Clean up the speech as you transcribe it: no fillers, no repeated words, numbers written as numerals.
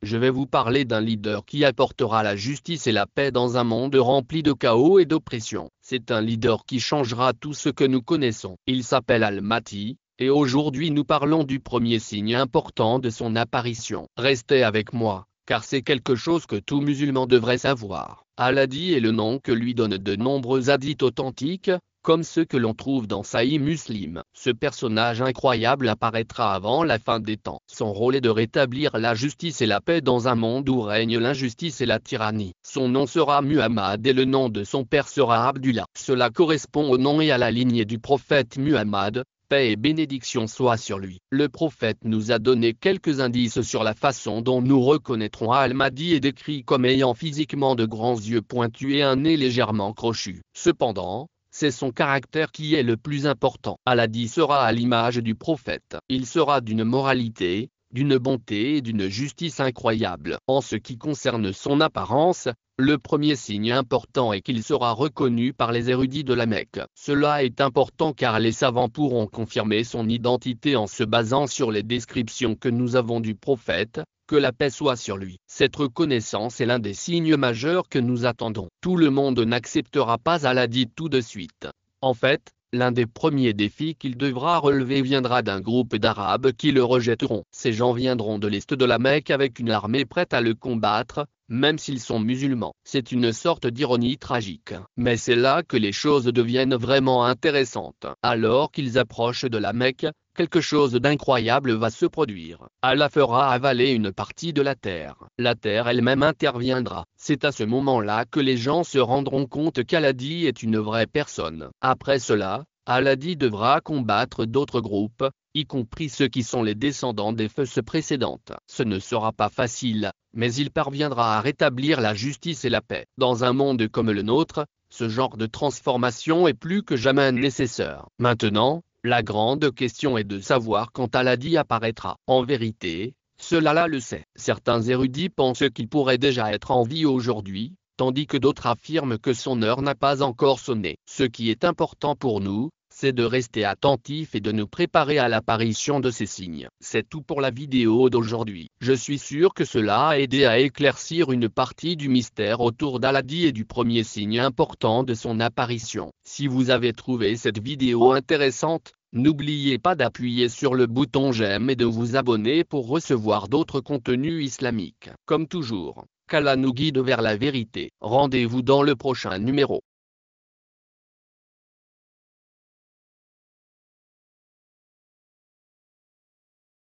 je vais vous parler d'un leader qui apportera la justice et la paix dans un monde rempli de chaos et d'oppression. C'est un leader qui changera tout ce que nous connaissons. Il s'appelle Al-Mahdi, et aujourd'hui nous parlons du premier signe important de son apparition. Restez avec moi, car c'est quelque chose que tout musulman devrait savoir. Al-Mahdi est le nom que lui donnent de nombreux hadiths authentiques, comme ceux que l'on trouve dans Sahih Muslim. Ce personnage incroyable apparaîtra avant la fin des temps. Son rôle est de rétablir la justice et la paix dans un monde où règne l'injustice et la tyrannie. Son nom sera Muhammad et le nom de son père sera Abdullah. Cela correspond au nom et à la lignée du prophète Muhammad. Paix et bénédiction soient sur lui. Le prophète nous a donné quelques indices sur la façon dont nous reconnaîtrons Al-Mahdi, est décrit comme ayant physiquement de grands yeux pointus et un nez légèrement crochu. Cependant, c'est son caractère qui est le plus important. Al-Mahdi sera à l'image du prophète. Il sera d'une moralité, d'une bonté et d'une justice incroyable. En ce qui concerne son apparence, le premier signe important est qu'il sera reconnu par les érudits de la Mecque. Cela est important car les savants pourront confirmer son identité en se basant sur les descriptions que nous avons du prophète. Que la paix soit sur lui. Cette reconnaissance est l'un des signes majeurs que nous attendons. Tout le monde n'acceptera pas Al-Mahdi tout de suite. En fait, l'un des premiers défis qu'il devra relever viendra d'un groupe d'Arabes qui le rejetteront. Ces gens viendront de l'est de la Mecque avec une armée prête à le combattre, même s'ils sont musulmans. C'est une sorte d'ironie tragique. Mais c'est là que les choses deviennent vraiment intéressantes. Alors qu'ils approchent de la Mecque, quelque chose d'incroyable va se produire. Allah fera avaler une partie de la terre. La terre elle-même interviendra. C'est à ce moment-là que les gens se rendront compte qu'Al-Mahdi est une vraie personne. Après cela, Al-Mahdi devra combattre d'autres groupes, y compris ceux qui sont les descendants des fausses précédentes. Ce ne sera pas facile, mais il parviendra à rétablir la justice et la paix. Dans un monde comme le nôtre, ce genre de transformation est plus que jamais nécessaire. Maintenant, la grande question est de savoir quand Al-Mahdi apparaîtra. En vérité, cela le sait. Certains érudits pensent qu'il pourrait déjà être en vie aujourd'hui, tandis que d'autres affirment que son heure n'a pas encore sonné. Ce qui est important pour nous, c'est de rester attentifs et de nous préparer à l'apparition de ces signes. C'est tout pour la vidéo d'aujourd'hui. Je suis sûr que cela a aidé à éclaircir une partie du mystère autour d'Al-Mahdi et du premier signe important de son apparition. Si vous avez trouvé cette vidéo intéressante, n'oubliez pas d'appuyer sur le bouton j'aime et de vous abonner pour recevoir d'autres contenus islamiques. Comme toujours, qu'Allah nous guide vers la vérité. Rendez-vous dans le prochain numéro.